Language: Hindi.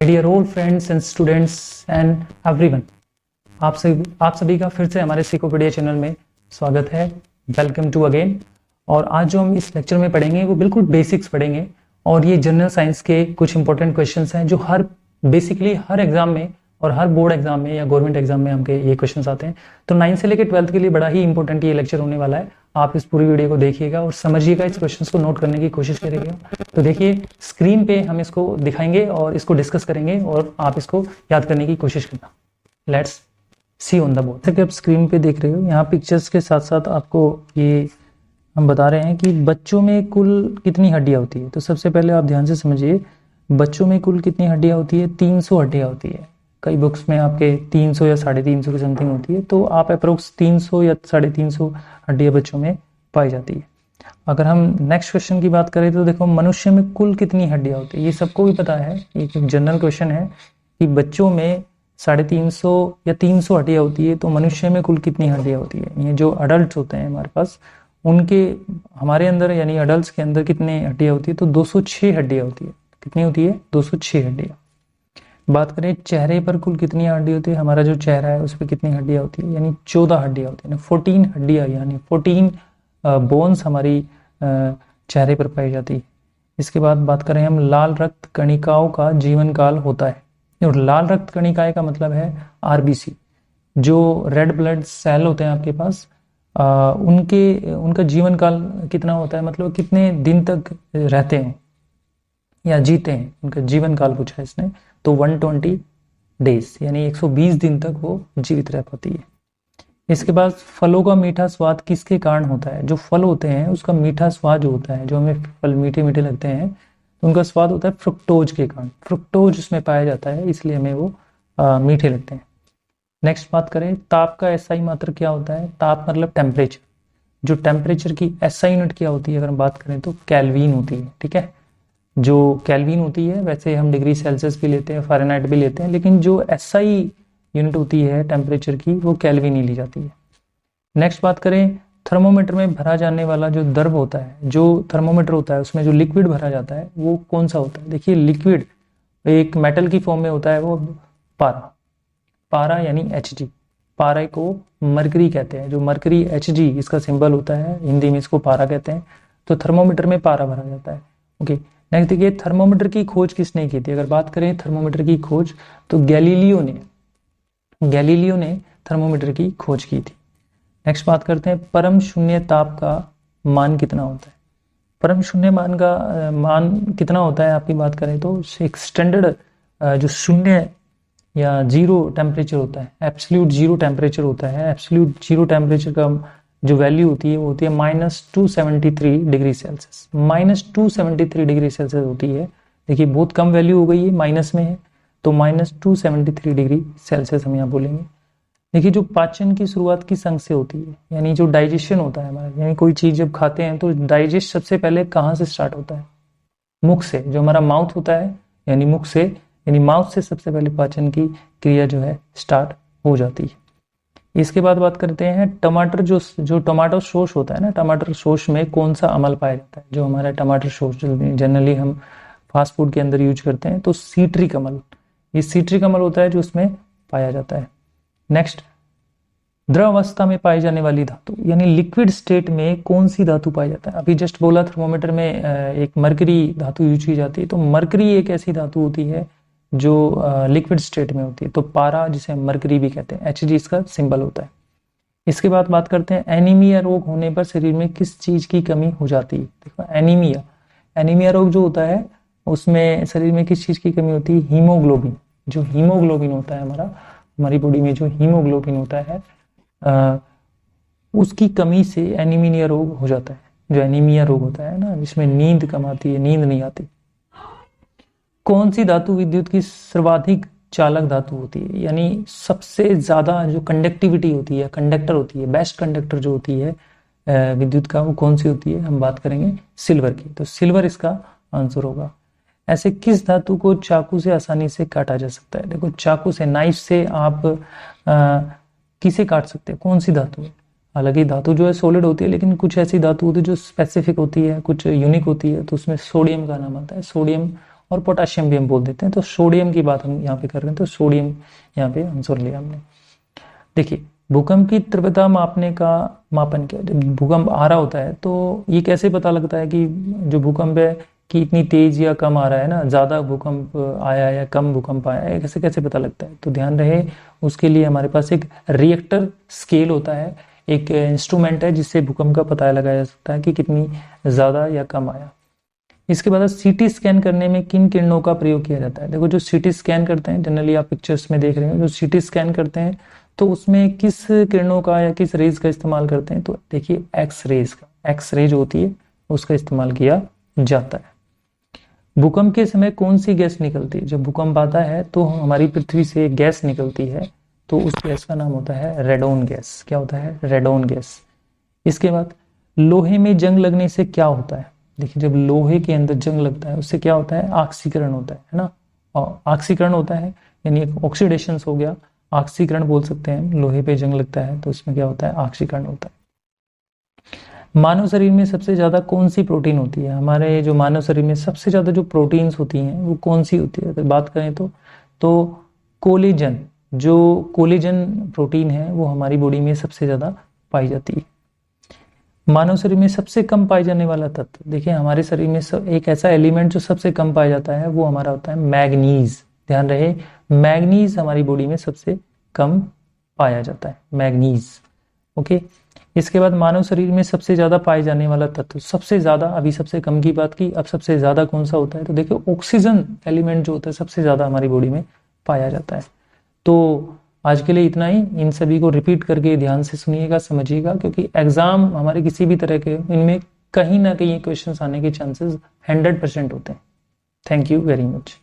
Dear old friends and students and everyone, आप सभी का फिर से हमारे सिकोपीडिया चैनल में स्वागत है। Welcome to again. और आज जो हम इस लेक्चर में पढ़ेंगे वो बिल्कुल बेसिक्स पढ़ेंगे और ये जनरल साइंस के कुछ इंपॉर्टेंट क्वेश्चंस हैं जो बेसिकली हर एग्जाम में और हर बोर्ड एग्जाम में या गवर्नमेंट एग्जाम में हमके ये क्वेश्चंस आते हैं। तो 9 से लेकर 12th के लिए बड़ा ही इंपॉर्टेंट ये लेक्चर होने वाला है। आप इस पूरी वीडियो को देखिएगा और समझिएगा, इस क्वेश्चंस को नोट करने की कोशिश करिएगा। तो देखिए स्क्रीन पे हम इसको दिखाएंगे और इसको डिस्कस करेंगे और आप इसको याद करने की कोशिश करना। Let's see on the board. जैसे कि आप स्क्रीन पे देख रहे हो, यहाँ पिक्चर्स के साथ साथ आपको ये हम बता रहे हैं कि बच्चों में कुल कितनी हड्डियां होती है। तो सबसे पहले आप ध्यान से समझिए, बच्चों में कुल कितनी हड्डियां होती है? 300 हड्डियां होती है। कई बुक्स में आपके 300 या 350 की समथिंग होती है, तो आप अप्रोक्स 300 या 350 हड्डियां बच्चों में पाई जाती है। अगर हम नेक्स्ट क्वेश्चन की बात करें तो देखो, मनुष्य में कुल कितनी हड्डियां होती है? ये सबको भी पता है, एक जनरल क्वेश्चन है कि बच्चों में 350 या 300 हड्डियां होती है, तो मनुष्य में कुल कितनी हड्डियां होती है? ये जो अडल्ट होते हैं हमारे पास, उनके हमारे अंदर यानी अडल्ट के अंदर कितनी हड्डियां होती है? तो 206 हड्डियां होती है। कितनी होती है? 206 हड्डियां। बात करें चेहरे पर कुल कितनी हड्डियां होती है? हमारा जो चेहरा है उस पर कितनी हड्डियां होती है? यानी 14 हड्डियां होती है। 14 हड्डियां यानी 14 बोन्स हमारी चेहरे पर पाई जाती है। इसके बाद बात करें हम, लाल रक्त कणिकाओं का जीवन काल होता है। और लाल रक्त कणिकाएं का मतलब है आरबीसी। जो रेड ब्लड सेल होते हैं आपके पास, उनका जीवन काल कितना होता है, मतलब कितने दिन तक रहते हैं या जीते हैं, उनका जीवन काल पूछा है इसने। तो 120 डेज यानी 120 दिन तक वो जीवित रह पाती है। इसके बाद फलों का मीठा स्वाद किसके कारण होता है? जो फल होते हैं उसका मीठा स्वाद जो होता है, जो हमें फल मीठे मीठे लगते हैं, तो उनका स्वाद होता है फ्रुक्टोज के कारण। फ्रुक्टोज उसमें पाया जाता है, इसलिए हमें वो मीठे लगते हैं। नेक्स्ट बात करें, ताप का एसआई मात्रक क्या होता है? ताप मतलब टेम्परेचर। जो टेम्परेचर की एसआई यूनिट क्या होती है अगर हम बात करें तो केल्विन होती है। ठीक है, जो केल्विन होती है, वैसे हम डिग्री सेल्सियस भी लेते हैं, फ़ारेनहाइट भी लेते हैं, लेकिन जो एसआई यूनिट होती है टेम्परेचर की, वो केल्विन ही ली जाती है। नेक्स्ट बात करें, थर्मोमीटर में भरा जाने वाला जो द्रव होता है, जो थर्मोमीटर होता है उसमें जो लिक्विड भरा जाता है वो कौन सा होता है? देखिए लिक्विड एक मेटल की फॉर्म में होता है, वो पारा। पारा यानी Hg। पारा को मरकरी कहते हैं। जो मरकरी Hg इसका सिंबल होता है, हिंदी में इसको पारा कहते हैं। तो थर्मोमीटर में पारा भरा जाता है। ओके, नेक्स्ट देखिए, थर्मोमीटर की खोज किसने की थी? अगर बात करें थर्मोमीटर की खोज, तो गैलीलियो ने थर्मोमीटर की खोज की थी। नेक्स्ट बात करते हैं, परम शून्य ताप का मान कितना होता है? परम शून्य मान का मान कितना होता है आपकी बात करें तो एक स्टैंडर्ड जो शून्य या जीरो टेम्परेचर होता है, एब्सोल्यूट जीरो टेम्परेचर होता है। एब्सोल्यूट जीरो टेम्परेचर का जो वैल्यू होती है वो होती है -273 डिग्री सेल्सियस। -273 डिग्री सेल्सियस होती है। देखिए बहुत कम वैल्यू हो गई है, माइनस में है, तो -273 डिग्री सेल्सियस हम यहाँ बोलेंगे। देखिए जो पाचन की शुरुआत किस अंग से होती है? यानी जो डाइजेशन होता है हमारा, यानी कोई चीज जब खाते हैं तो डाइजेस्ट सबसे पहले कहाँ से स्टार्ट होता है? मुख से। जो हमारा माउथ होता है यानी मुख से, यानी माउथ से सबसे पहले पाचन की क्रिया जो है स्टार्ट हो जाती है। इसके बाद बात करते हैं, टमाटर जो टमाटो सॉस होता है ना, टमाटर सॉस में कौन सा अम्ल पाया जाता है? जो हमारा टमाटर सॉस जनरली हम फास्ट फूड के अंदर यूज करते हैं, तो सीट्रिक अम्ल। ये सीट्रिक अम्ल होता है जो उसमें पाया जाता है। नेक्स्ट, द्रव अवस्था में पाई जाने वाली धातु यानी लिक्विड स्टेट में कौन सी धातु पाई जाता है? अभी जस्ट बोला थर्मोमीटर में एक मरकरी धातु यूज की जाती है, तो मरकरी एक ऐसी धातु होती है जो लिक्विड स्टेट में होती है। तो पारा, जिसे मरकरी भी कहते हैं, Hg इसका सिंबल होता है। इसके बाद बात करते हैं, एनीमिया रोग होने पर शरीर में किस चीज की कमी हो जाती है? देखो एनीमिया रोग जो होता है उसमें शरीर में किस चीज की कमी होती है? हीमोग्लोबिन। जो हीमोग्लोबिन होता है हमारी बॉडी में जो हीमोग्लोबिन होता है, उसकी कमी से एनीमिया रोग हो जाता है। जो एनीमिया रोग होता है ना, जिसमें नींद कम आती है, नींद नहीं आती। कौन सी धातु विद्युत की सर्वाधिक चालक धातु होती है? यानी सबसे ज्यादा जो कंडक्टिविटी होती है, कंडक्टर होती है, बेस्ट कंडक्टर जो होती है विद्युत का, वो कौन सी होती है? हम बात करेंगे सिल्वर की। तो सिल्वर इसका आंसर होगा। ऐसे किस धातु को चाकू से आसानी से काटा जा सकता है? देखो चाकू से, नाइफ से आप किसे काट सकते हैं? कौन सी धातु है? हालांकि धातु जो है सॉलिड होती है, लेकिन कुछ ऐसी धातु होती है जो स्पेसिफिक होती है, कुछ यूनिक होती है, तो उसमें सोडियम का नाम आता है। सोडियम और पोटाशियम भी हम बोल देते हैं। तो सोडियम की बात हम यहाँ पे कर रहे हैं, तो सोडियम यहाँ पे आंसर लिया हमने। देखिए, भूकंप की तीव्रता मापने का मापन क्या है? जब भूकंप आ रहा होता है तो ये कैसे पता लगता है कि जो भूकंप है कि इतनी तेज या कम आ रहा है ना, ज़्यादा भूकंप आया या कम भूकंप आया है, कैसे कैसे पता लगता है? तो ध्यान रहे, उसके लिए हमारे पास एक रिएक्टर स्केल होता है, एक इंस्ट्रूमेंट है जिससे भूकंप का पता लगाया जा सकता है कि कितनी ज़्यादा या कम आया। इसके बाद सीटी स्कैन करने में किन किरणों का प्रयोग किया जाता है? देखो, जो सीटी स्कैन करते हैं, जनरली आप पिक्चर्स में देख रहे हो, जो सीटी स्कैन करते हैं तो उसमें किस किरणों का या किस रेज का इस्तेमाल करते हैं? तो देखिए, एक्स रेज का, एक्स रे जो होती है उसका इस्तेमाल किया जाता है। भूकंप के समय कौन सी गैस निकलती है? जब भूकंप आता है तो हमारी पृथ्वी से गैस निकलती है, तो उस गैस का नाम होता है रेडोन गैस। क्या होता है? Radon gas. इसके बाद लोहे में जंग लगने से क्या होता है? देखिए, जब लोहे के अंदर जंग लगता है उससे क्या होता है? ऑक्सीकरण होता है ना। और ऑक्सीकरण होता है यानी एक ऑक्सीडेशन हो गया, ऑक्सीकरण बोल सकते हैं। लोहे पे जंग लगता है तो उसमें क्या होता है? ऑक्सीकरण होता है। मानव शरीर में सबसे ज्यादा कौन सी प्रोटीन होती है? हमारे जो मानव शरीर में सबसे ज्यादा जो प्रोटीन्स होती हैं वो कौन सी होती है? अगर बात करें तो कोलेजन, जो कोलेजन प्रोटीन है वो हमारी बॉडी में सबसे ज्यादा पाई जाती है। मानव शरीर में सबसे कम पाए जाने वाला तत्व, देखिए हमारे शरीर में एक ऐसा एलिमेंट जो सबसे कम पाया जाता है वो हमारा होता है मैग्नीज। ध्यान रहे, मैग्नीज हमारी बॉडी में सबसे कम पाया जाता है, मैग्नीज। ओके, इसके बाद मानव शरीर में सबसे ज्यादा पाए जाने वाला तत्व, सबसे ज्यादा, अभी सबसे कम की बात की, अब सबसे ज्यादा कौन सा होता है? तो देखिए, ऑक्सीजन एलिमेंट जो होता है सबसे ज्यादा हमारी बॉडी में पाया जाता है। तो आज के लिए इतना ही। इन सभी को रिपीट करके ध्यान से सुनिएगा, समझिएगा, क्योंकि एग्जाम हमारे किसी भी तरह के इनमें कहीं ना कहीं क्वेश्चंस आने के चांसेस 100% होते हैं। Thank you very much.